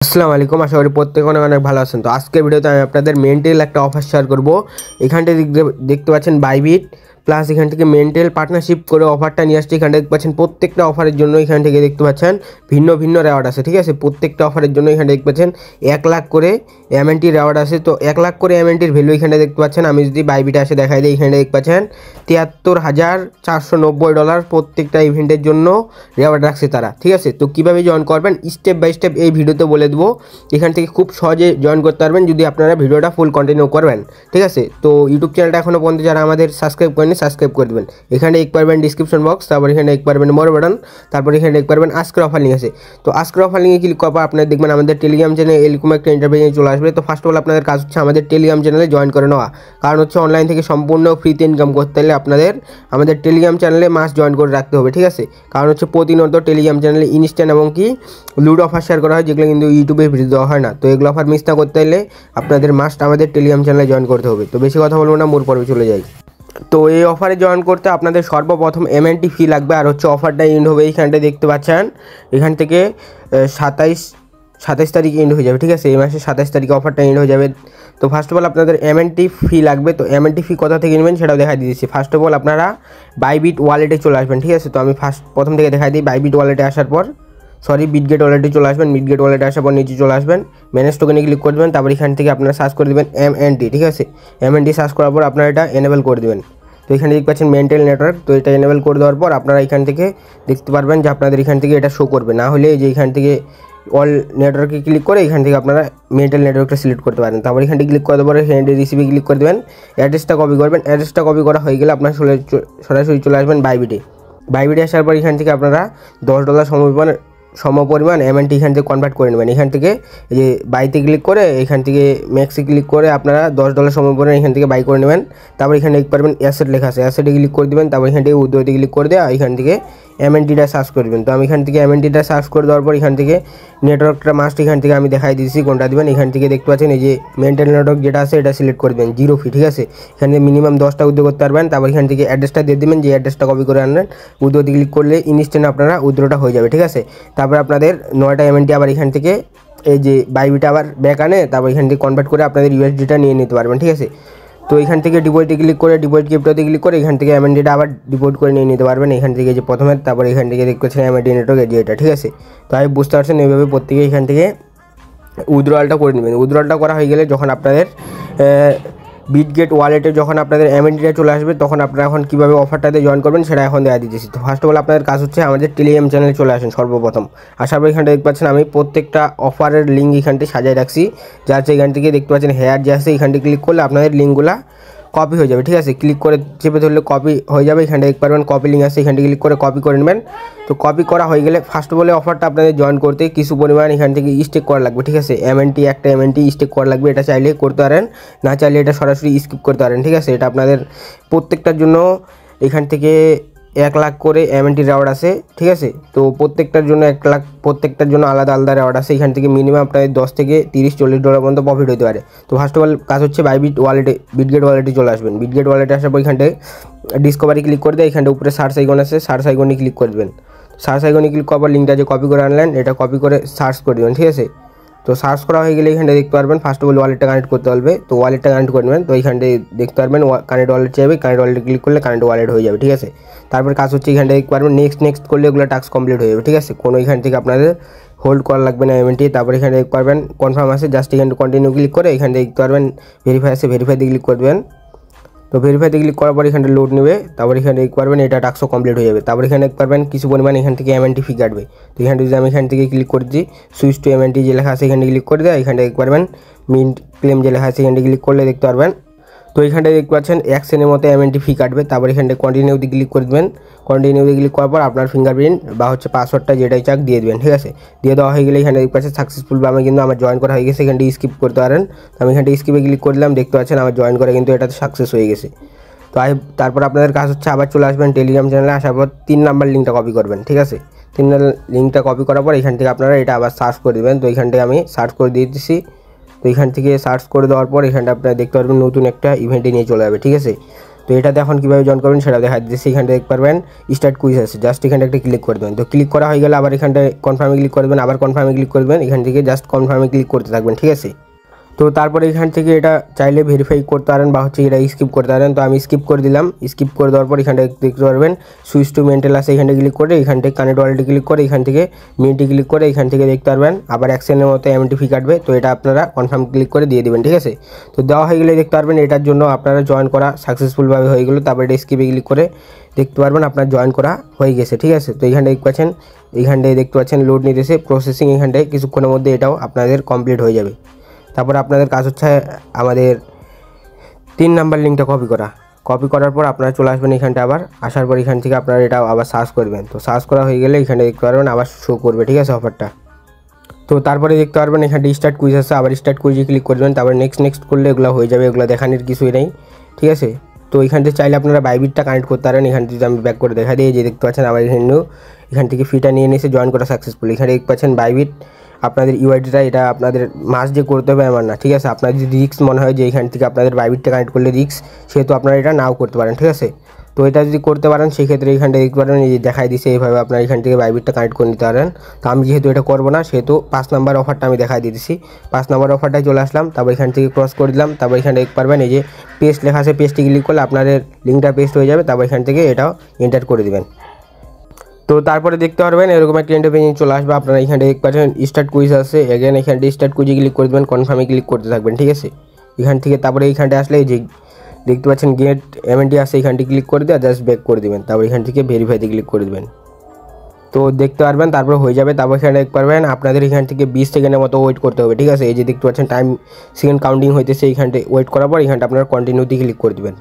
আসসালামু আলাইকুম, আশা করি প্রত্যেকে অনেক অনেক ভালো আছেন। তো আজকের ভিডিওতে আমি আপনাদের মেন্টাল একটা অফার শেয়ার করব। এখানটা দেখতে পাচ্ছেন বাইবিট প্লাস এখান থেকে মেন্টাল পার্টনারশিপ করে অফারটা নিয়ে আসছে। এখানে দেখতে পাচ্ছেন প্রত্যেকটা অফারের জন্য এখান থেকে দেখতে পাচ্ছেন ভিন্ন ভিন্ন রেওয়ার্ড আছে, ঠিক আছে। প্রত্যেকটা অফারের জন্য এখানে দেখতে পাচ্ছেন 1 লাখ করে এমএনটি রেওয়ার্ড আছে। তো 1 লাখ করে এমএনটির ভ্যালু এখানে দেখতে পাচ্ছেন। আমি যদি বাইবিটে আসে দেখাই দিই, এখানে দেখতে পাচ্ছেন $73,490 প্রত্যেকটা ইভেন্টের জন্য রেওয়ার্ড রাখছে তারা, ঠিক আছে। তো কীভাবে জয়েন করবেন স্টেপ বাই স্টেপ এই ভিডিওতে বলে দেবো। এখান থেকে খুব সহজে জয়েন করতে পারবেন যদি আপনারা ভিডিওটা ফুল কন্টিনিউ করবেন, ঠিক আছে। তো ইউটিউব চ্যানেলটা এখনও পর্যন্ত যারা আমাদের সাবস্ক্রাইব করেনি সাবস্ক্রাইব করে দেবেন। এখানে এক পারবেন ডিসক্রিপশন বক্স, তারপর এখানে এক পারবেন মোর বাটন, তারপর এখানে এক পারবেন আজকের অফার লিঙ্ক আছে। তো আজকের অফার লিঙ্কে ক্লিক করার পর আপনারা দেখবেন আমাদের টেলিগ্রাম চ্যানেলে এরকম একটা ইন্টারভিউ চলে আসবে। তো ফার্স্ট অফ অল আপনাদের কাজ হচ্ছে আমাদের টেলিগ্রাম চ্যানেলে জয়েন করে নেওয়া, কারণ হচ্ছে অনলাইন থেকে সম্পূর্ণ ফ্রিতে ইনকাম করতে হলে আপনাদের আমাদের টেলিগ্রাম চ্যানেলে মাস্ট জয়েন করে রাখতে হবে, ঠিক আছে। কারণ হচ্ছে প্রতিনিয়ত টেলিগ্রাম চ্যানেলে ইনস্ট্যান্ট এবং কি লুড অফার শেয়ার করা হয়, যেগুলো কিন্তু ইউটিউবে ভিডিও দেওয়া হয় না। তো এগুলো অফার মিস না করতে হলে আপনাদের মাস্ট আমাদের টেলিগ্রাম চ্যানেলে জয়েন করতে হবে। তো বেশি কথা বলবো না, মূল পর্বে চলে যাই। তো এই অফারে জয়েন করতে আপনাদের সর্বপ্রথম এমএনটি ফি লাগবে, আর হচ্ছে অফারটা এন্ড হবে এইখানটা দেখতে পাচ্ছেন। এখান থেকে 27 তারিখ এন্ড হয়ে যাবে, ঠিক আছে। এই মাসে 27 তারিখে অফারটা এন্ড হয়ে যাবে। তো ফার্স্ট অফ অল আপনাদের এমএনটি ফি লাগবে। তো এমএনটি ফি কোথা থেকে নেবেন সেটাও দেখা দিয়েছি। ফার্স্ট অফ অল আপনারা বাইবিট ওয়ালেটে চলে আসবেন, ঠিক আছে। তো আমি প্রথম থেকে দেখাই দিই। বাইবিট ওয়ালেটে আসার পর বিটগেট ওয়ালেটে চলে আসবেন। বিটগেট ওয়ালেটে আসার পর নিচে চলে আসবেন, ম্যানেজ টোকেনে ক্লিক করে দেবেন। তারপর এখান থেকে আপনারা সার্চ করে দেবেন এমএনটি, ঠিক আছে। এমএনটি সার্চ করার পর আপনারা এটা এনেবল করে দেবেন। তো এখানে দেখতে পাচ্ছেন মেন্টাল নেটওয়ার্ক, তো এটা এনেবল করে দেওয়ার পর আপনারা এখান থেকে দেখতে পারবেন যে আপনাদের এখান থেকে এটা শো করবে। না হলে যে এখান থেকে অল নেটওয়ার্কে ক্লিক করে এখান থেকে আপনারা মেন্টাল নেটওয়ার্কটা সিলেক্ট করতে পারেন। তারপর এখান থেকে ক্লিক করে দেওয়ার পরে হ্যান্ড রিসিভে ক্লিক করে দেবেন, অ্যাড্রেসটা কপি করবেন। অ্যাড্রেসটা কপি করা হয়ে গেলে আপনারা সরাসরি চলে আসবেন বাইবিটে। বাইবিটে আসার পর এখান থেকে আপনারা $10 সমপরিমাণ এমএনটি এখান থেকে কনভার্ট করে নেবেন। এখান থেকে এই যে বাইতে ক্লিক করে এখান থেকে ম্যাক্সে ক্লিক করে আপনারা $10 সমপরিমাণ এখান থেকে বাই করে নেবেন। তারপর এখানে দেখতে পারবেন অ্যাসেট লেখা আছে, অ্যাসেটে ক্লিক করে দেবেন। তারপর এখান থেকে উইথড্রতে ক্লিক করে দেওয়া, এখান থেকে এমএনটিটা সার্চ করে দেবেন। তো আমি এখান থেকে এমএনটিটা সার্চ করে দেওয়ার পর এখান থেকে নেটওয়ার্কটা মাস্ট এখান থেকে আমি দেখাই দিয়েছি কোনটা দেবেন। এখান থেকে দেখতে পাচ্ছেন এই যে মেন্টাল নেটওয়ার্ক যেটা আছে এটা সিলেক্ট করে দেবেন, 0 ফি, ঠিক আছে। এখানে মিনিমাম 10টা উইথড্র করতে পারবেন। তারপর এখান থেকে অ্যাড্রেসটা দিয়ে দেবেন, যে অ্যাড্রেসটা কপি করে আনলেন, উইথড্রতে ক্লিক করলে ইনস্ট্যান্ট আপনারা উইথড্রটা হয়ে যাবে, ঠিক আছে। তারপর আপনাদের 9টা এমএনটি আবার এখান থেকে এই যে বাইবিটা আবার ব্যাক আনে, তারপর এখান থেকে কনভার্ট করে আপনাদের ইউএসডিটা নিয়ে নিতে পারবেন, ঠিক আছে। তো এখান থেকে ডিপোজিটে ক্লিক করে ডিপোজিট ক্রিপ্টোতে ক্লিক করে এখান থেকে এমএনটিটা আবার ডিপোজিট করে নিয়ে নিতে পারবেন এখান থেকে যে প্রথমে। তারপর এখান থেকে দেখতে পাচ্ছেন এমএনটি নেটওয়ার্ক যে এটা, ঠিক আছে। তো আমি বুঝতে পারছেন এইভাবে প্রত্যেকে এখান থেকে উইথড্রয়ালটা করে নেবেন। উইথড্রয়ালটা করা হয়ে গেলে যখন আপনাদের বিটগেট ওয়ালেটে যখন আপনাদের এমএনটিটা চলে আসবে তখন আপনারা এখন কীভাবে অফারটাতে জয়েন করবেন সেটা এখন দেখা দিতেছি। তো ফার্স্ট অফ অল আপনাদের কাজ হচ্ছে আমাদের টেলিগ্রাম চ্যানেলে চলে আসেন সর্বপ্রথম। আসার পর এখানটা দেখতে পাচ্ছেন আমি প্রত্যেকটা অফারের লিঙ্ক এখানটি সাজিয়ে রাখছি, যা হচ্ছে এখান থেকে দেখতে পাচ্ছেন হেয়ার যে আছে এখানটি ক্লিক করলে আপনাদের লিঙ্কগুলো কপি হয়ে যাবে, ঠিক আছে। ক্লিক করে চেপে ধরলে কপি হয়ে যাবে। এখানে দেখতে পারবেন কপি লিঙ্ক আছে, এখানটি ক্লিক করে কপি করে নেবেন। তো কপি করা হয়ে গেলে ফার্স্ট অফ অল অফারটা আপনাদের জয়েন করতে কিছু পরিমাণ এখান থেকে স্টেক করা লাগবে, ঠিক আছে। একটা এমএনটি স্টেক করা লাগবে, এটা চাইলে করতে পারেন, না চাইলে এটা সরাসরি স্কিপ করতে পারেন, ঠিক আছে। এটা আপনাদের প্রত্যেকটার জন্য এখান থেকে 1 লাখ করে এমএনটি রেওয়ার্ড আছে, ঠিক আছে। তো প্রত্যেকটার জন্য 1 লাখ, প্রত্যেকটার জন্য আলাদা আলাদা রেওয়ার্ড আছে। এখান থেকে মিনিমাম আপনাদের $10 থেকে $30-40 পর্যন্ত প্রফিট হতে পারে। তো ফার্স্ট অফ অল কাজ হচ্ছে বিটগেট ওয়ালেটে চলে আসবেন। বিটগেট ওয়ালেটে আসার পর এখানটায় ডিসকভারি ক্লিক করে দেয়, এখানটা উপরে সার্চ আইকন আছে, সার্চ আইকনে ক্লিক করে দেবেন। সার্চ আইকনে ক্লিক করার পর লিঙ্কটা যে কপি করে আনলেন এটা কপি করে সার্চ করে দেবেন, ঠিক আছে। তো সার্চ করা হয়ে গেলে এখানে দেখতে পারবেন ফার্স্ট অফ অল ওয়ালেটটা কানেক্ট করতে হবে। তো ওয়ালেটটা কানেক্ট করে নেবেন। তো এইখানটায় দেখতে পারবেন কানেক্ট ওয়ালেট চাইবে, কানেক্ট ওয়ালেটে ক্লিক করলে কানেক্ট ওয়ালেট হয়ে যাবে, ঠিক আছে। তারপর কাজ হচ্ছে এখানটা দেখতে পারবেন নেক্সট করলে এগুলো টাস্ক কমপ্লিট হয়ে যাবে, ঠিক আছে। কোনো এখান থেকে আপনাদের হোল্ড করা লাগবে না এমএনটি। তারপর এখানে দেখতে পারবেন কনফার্ম আছে, জাস্ট এখানে কন্টিনিউ ক্লিক করে এখানে দেখতে পারবেন ভেরিফাই আছে, ভেরিফাইতে ক্লিক করে দেবেন। তো ভেরিফাইতে ক্লিক করার পর এখানে লোড নেবে। তারপর এখানে দেখতে পারবেন এটা টাস্কও কমপ্লিট হয়ে যাবে। তারপর এখানে দেখতে পারবেন কিছু পরিমাণ এখান থেকে এমএনটি ফি কাটবে। তো এখানে যদি আমি এখান থেকে ক্লিক করে দিই সুইচ টু এমএনটি যে লেখা আছে এখানে ক্লিক করে দেয়, এখানে দেখতে পারবেন মিন্ট ক্লেম যে লেখা আছে এখানে ক্লিক করলে দেখতে পারবেন। তো এখানটায় দেখতে পাচ্ছেন 1 সেকেন্ডের মতো এমএনটি ফি কাটবে। তারপর এখানটায় কন্টিনিউতে ক্লিক করে দেবেন। কন্টিনিউতে ক্লিক করার পর আপনার ফিঙ্গারপ্রিন্ট বা হচ্ছে পাসওয়ার্ডটা যেটাই চাক দিয়ে দেবেন, ঠিক আছে। দিয়ে দেওয়া হয়ে গেলে এখানে দেখতে পাচ্ছেন সাকসেসফুল বা আমি কিন্তু আমার জয়েন করা হয়ে গেছে। এখানটা স্কিপ করতে পারেন। তো আমি এখানটা স্কিপে ক্লিক করে দিলাম, দেখতে পাচ্ছেন আমার জয়েন করা কিন্তু এটাতে সাকসেস হয়ে গেছে। তো তারপর আপনাদের কাজ হচ্ছে আবার চলে আসবেন টেলিগ্রাম চ্যানেলে। আসার পর 3 নাম্বার লিঙ্কটা কপি করবেন, ঠিক আছে। 3 নাম্বার লিঙ্কটা কপি করার পর এখান থেকে আপনারা এটা আবার সার্চ করে দেবেন। তো এখান থেকে আমি সার্চ করে দিয়ে দিচ্ছি। তো এখান থেকে সার্চ করে দেওয়ার পর এখানটা আপনারা দেখতে পারবেন নতুন একটা ইভেন্টে নিয়ে চলে যাবে, ঠিক আছে। তো তো এটাতে এখন কীভাবে জয়েন করবেন সেটা দেখা দিচ্ছে। এখানে দেখতে পারবেন স্টার্ট কুইজ আছে, জাস্ট এখানে একটা ক্লিক করে দেবেন। তো ক্লিক করা হয়ে গেলে আবার এখানটায় কনফার্মে ক্লিক করবেন, আবার কনফার্মে ক্লিক করবেন, এখান থেকে জাস্ট কনফার্মে ক্লিক করতে থাকবেন, ঠিক আছে। তো তারপরে এখান থেকে এটা চাইলে ভেরিফাই করতে পারেন বা হচ্ছে এটা স্কিপ করতে পারেন। তো আমি স্কিপ করে দিলাম। স্কিপ করে দেওয়ার পর এখানটা দেখতে পারবেন সুইচ টু মেন্টাল আছে, এখানে ক্লিক করে এখান থেকে কানেক্ট ওয়ালেটে ক্লিক করে এখান থেকে মিনিটে ক্লিক করে এখান থেকে দেখতে পারবেন আবার অ্যাকশনের মতো এমএনটি ফি কাটবে। তো এটা আপনারা কনফার্ম ক্লিক করে দিয়ে দেবেন, ঠিক আছে। তো দেওয়া হয়ে গেলে দেখতে পারবেন এটার জন্য আপনারা জয়েন করা সাকসেসফুলভাবে হয়ে গেলো। তারপরে এটা স্কিপে ক্লিক করে দেখতে পারবেন আপনার জয়েন করা হয়ে গেছে, ঠিক আছে। তো এইখানটায় দেখতে পাচ্ছেন, এইখানটায় দেখতে পাচ্ছেন লোড নিতেছে, প্রসেসিং, এখানটায় কিছুক্ষণের মধ্যে এটাও আপনাদের কমপ্লিট হয়ে যাবে। তারপর আপনাদের কাজ হচ্ছে আমাদের 3 নাম্বার লিঙ্কটা কপি করার পর আপনারা চলে আসবেন এখানটা, আবার আসার পর এখান থেকে আপনারা এটা আবার সার্চ করবেন। তো সার্চ করা হয়ে গেলে এখানে দেখতে পারবেন আবার শো করবে, ঠিক আছে, অফারটা। তো তারপরে দেখতে পারবেন এখানটা স্টার্ট কুইজ আছে, আবার স্টার্ট কুইজে ক্লিক করবেন। তারপরে নেক্সট করলে এগুলো হয়ে যাবে, এগুলো দেখানোর কিছুই নেই, ঠিক আছে। তো এখান থেকে চাইলে আপনারা বাইবিটটা কানেক্ট করতে পারেন। এখান থেকে আমি ব্যাক করে দেখা দিই, যে দেখতে পাচ্ছেন আবার এখান থেকে ফিটা নিয়ে নিয়েছে, জয়েন করা সাকসেসফুল। এখানে দেখতে পাচ্ছেন বাইবিট আপনাদের ইউআইডিটা, এটা আপনাদের মাস্ট যে করতে হবে এমন না, ঠিক আছে। আপনার যদি রিস্ক মনে হয় যে এখান থেকে আপনাদের বাইবিটটা কানেক্ট করলে রিস্ক, সেহেতু আপনারা এটা নাও করতে পারেন, ঠিক আছে। তো এটা যদি করতে পারেন সেক্ষেত্রে এখানটা দেখতে পারেন এই দেখাই দিচ্ছে, এইভাবে আপনারা এখান থেকে বাইবিটটা কানেক্ট করে নিতে পারেন। তো আমি যেহেতু এটা করবো না সেহেতু 5 নাম্বার অফারটা আমি দেখাই দিতেছি। 5 নাম্বার অফারটায় চলে আসলাম, তারপর এখান থেকে ক্রস করে দিলাম। তারপর এখানে দেখতে পারবেন এই যে পেস্ট লেখা আছে, পেস্টে ক্লিক করলে আপনাদের লিঙ্কটা পেস্ট হয়ে যাবে। তারপর এখান থেকে এটাও এন্টার করে দেবেন। তো তারপরে দেখতে পারবেন এরকম একটা ইন্টারফেস চলে আসবে। আপনারা এখানে দেখতে পাচ্ছেন স্টার্ট কুইজ আছে, এগেন এখানটা স্টার্ট কুইজে ক্লিক করে দেবেন, কনফার্মে ক্লিক করতে থাকবেন, ঠিক আছে। এখান থেকে তারপরে এইখানটা আসলে যে দেখতে পাচ্ছেন গেট এমএনটি আছে, এখানটি ক্লিক করে দিয়ে জাস্ট ব্যাক করে দেবেন। তারপর এখান থেকে ভেরিফাইতে ক্লিক করে দেবেন। তো দেখতে পারবেন তারপর হয়ে যাবে। তারপর এখানে দেখতে পারবেন আপনাদের এখান থেকে 20 সেকেন্ডের মতো ওয়েট করতে হবে, ঠিক আছে। এই যে দেখতে পাচ্ছেন টাইম সেকেন্ড কাউন্টিং হইতেছে, এইখানটা ওয়েট করার পর এখানটা আপনারা কন্টিনিউতে ক্লিক করে দেবেন।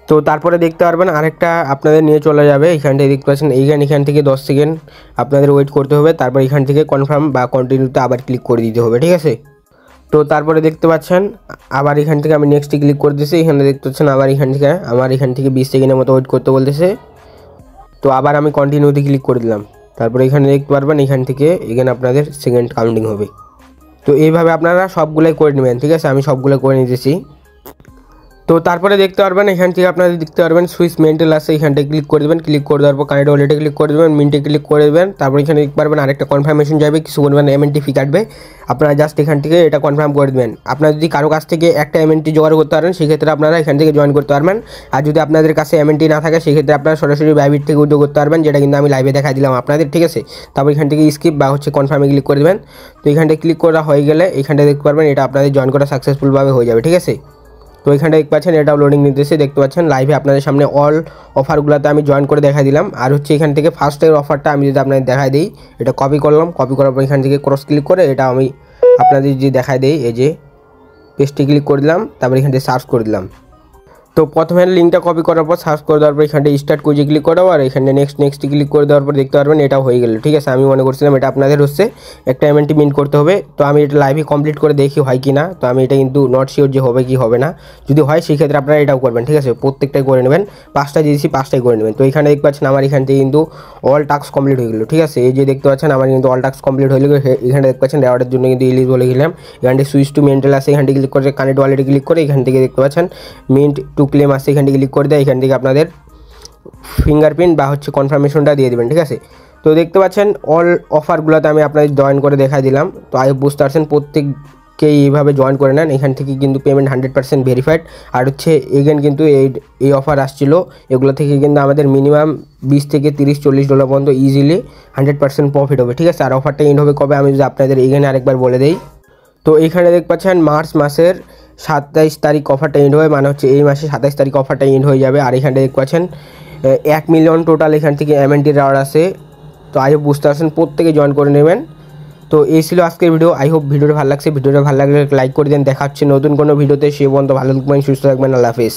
তো তারপরে দেখতে পারবেন আরেকটা আপনাদের নিয়ে চলে যাবে, এখানটায় দেখতে পাচ্ছেন এখান থেকে 10 সেকেন্ড আপনাদের ওয়েট করতে হবে। তারপর এখান থেকে কনফার্ম বা কন্টিনিউতে আবার ক্লিক করে দিতে হবে, ঠিক আছে। তো তারপরে দেখতে পাচ্ছেন আবার এখান থেকে আমি নেক্সটে ক্লিক করে দিয়েছি, এখানে দেখতে পাচ্ছেন আবার এখান থেকে আমার এখান থেকে 20 সেকেন্ডের মতো ওয়েট করতে বলতেছে। তো আবার আমি কন্টিনিউতে ক্লিক করে দিলাম। তারপরে এখানে দেখতে পারবেন এখান থেকে এখানে আপনাদের সেকেন্ড কাউন্টিং হবে। তো এইভাবে আপনারা সবগুলোই করে নেবেন, ঠিক আছে। আমি সবগুলো করে নিতেছি। তো তারপরে দেখতে পারবেন এখান থেকে আপনারা দেখতে পারবেন সুইচ মেন্টাল আছে, এখানটায় ক্লিক করে দেবেন। ক্লিক করে দেওয়ার পর কানেক্ট ওয়ালেটে ক্লিক করে দেবেন, মিনিটে ক্লিক করে দেবেন। তারপর এখানে দেখতে পারবেন আরেকটা কনফার্মেশন যাবে, কিছু পরিমাণ এমএনটি ফি কাটবে। আপনারা জাস্ট এখান থেকে এটা কনফার্ম করে দেবেন। আপনারা যদি কারো কাছ থেকে একটা এমএনটি জোগাড় করতে পারেন সেক্ষেত্রে আপনারা এখান থেকে জয়েন করতে পারবেন। আর যদি আপনাদের কাছে এমএনটি না থাকে সেক্ষেত্রে আপনারা সরাসরি বাইবিট থেকে উদ্যোগ করতে পারবেন, যেটা কিন্তু আমি লাইভে দেখা দিলাম আপনাদের, ঠিক আছে। তারপর এখান থেকে স্কিপ বা হচ্ছে কনফার্মে ক্লিক করে দেবেন। তো এখানটায় ক্লিক করা হয়ে গেলে এখানটায় দেখতে পারবেন এটা আপনাদের জয়েন করা সাকসেসফুলভাবে হয়ে যাবে, ঠিক আছে। তো এখানটা দেখতে পাচ্ছেন এটাও লোডিং নিতেছে, দেখতে পাচ্ছেন লাইভে আপনাদের সামনে অল অফারগুলোতে আমি জয়েন করে দেখা দিলাম। আর হচ্ছে এখান থেকে ফার্স্টের অফারটা আমি যদি আপনাদের দেখাই দিই, এটা কপি করলাম, কপি করার পর এখান থেকে ক্রস ক্লিক করে এটা আমি আপনাদের যদি দেখাই দিই, এই যে পেস্টে ক্লিক করে দিলাম, তারপর এখান থেকে সার্চ করে দিলাম। তো প্রথমে লিঙ্কটা কপি করার পর সার্চ করে দেওয়ার পর এখানটা স্টার্ট কুইজে ক্লিক করে দেওয়ার, এখানে নেক্সট ক্লিক করে দেওয়ার পর দেখতে পারবেন এটা হয়ে গেল, ঠিক আছে। আমি মনে করছিলাম এটা আপনাদের হচ্ছে একটা এমএনটি মিন্ট করতে হবে। তো আমি এটা লাইভে কমপ্লিট করে দেখি হয় কি না। তো আমি এটা কিন্তু নট শিওর যে হবে কি হবে না। যদি হয় সেই ক্ষেত্রে আপনারা এটাও করবেন, ঠিক আছে। প্রত্যেকটাই করে নেবেন, 5টা দিয়েছি 5টাই করে নেবেন। তো এখানে দেখতে পাচ্ছেন আমার এখান থেকে কিন্তু অল টাস্ক কমপ্লিট হয়ে গেলো, ঠিক আছে। এই যে দেখতে পাচ্ছেন আমার কিন্তু অল টাস্ক কমপ্লিট হয়ে গেলো। এখানে দেখতে পাচ্ছেন রেওয়ার্ডের জন্য কিন্তু ইলিজ বলে গেলাম। এখানে সুইচ টু মেন্টাল আছে, এখান থেকে ক্লিক করে কানেক্ট ওয়ালেটে ক্লিক করে এখান থেকে দেখতে পাচ্ছেন মিন্ট টু ক্লেম আছে, এখান থেকে ক্লিক করে দেয়, এখান থেকে আপনাদের ফিঙ্গারপ্রিন্ট বা হচ্ছে কনফার্মেশনটা দিয়ে দেবেন, ঠিক আছে। তো দেখতে পাচ্ছেন অল অফারগুলোতে আমি আপনাদের জয়েন করে দেখা দিলাম। তো আই বুঝতে পারছেন প্রত্যেককেই এইভাবে জয়েন করে নেন। এখান থেকে কিন্তু পেমেন্ট 100% ভেরিফাইড। আর হচ্ছে এগেন কিন্তু এই অফার আসছিল, এগুলো থেকে কিন্তু আমাদের মিনিমাম 20 থেকে 30-40 ডলার পর্যন্ত ইজিলি 100% প্রফিট হবে, ঠিক আছে। আর অফারটা এন্ড হবে কবে আমি যদি আপনাদের এখানে আরেকবার বলে দিই। তো এইখানে দেখতে পাচ্ছেন মার্চ মাসের 27 তারিখ অফারটা এন্ড হবে, মানে হচ্ছে এই মাসে 27 তারিখ অফারটা এন্ড হয়ে যাবে। আর এখানটা দেখতে পাচ্ছেন 1 মিলিয়ন টোটাল এখান থেকে এমএনটি রাওয়ার আছে। তো আই হোপ বুঝতে পারছেন, প্রত্যেকে জয়েন করে নেবেন। তো এই ছিল আজকের ভিডিও। আই হোপ ভিডিওটা ভালো লাগছে। ভিডিওটা ভালো লাগলে লাইক করে দেন। দেখা হচ্ছে নতুন কোনো ভিডিওতে। সে পর্যন্ত ভালো থাকবেন, সুস্থ থাকবেন। আল্লাহ হাফেজ।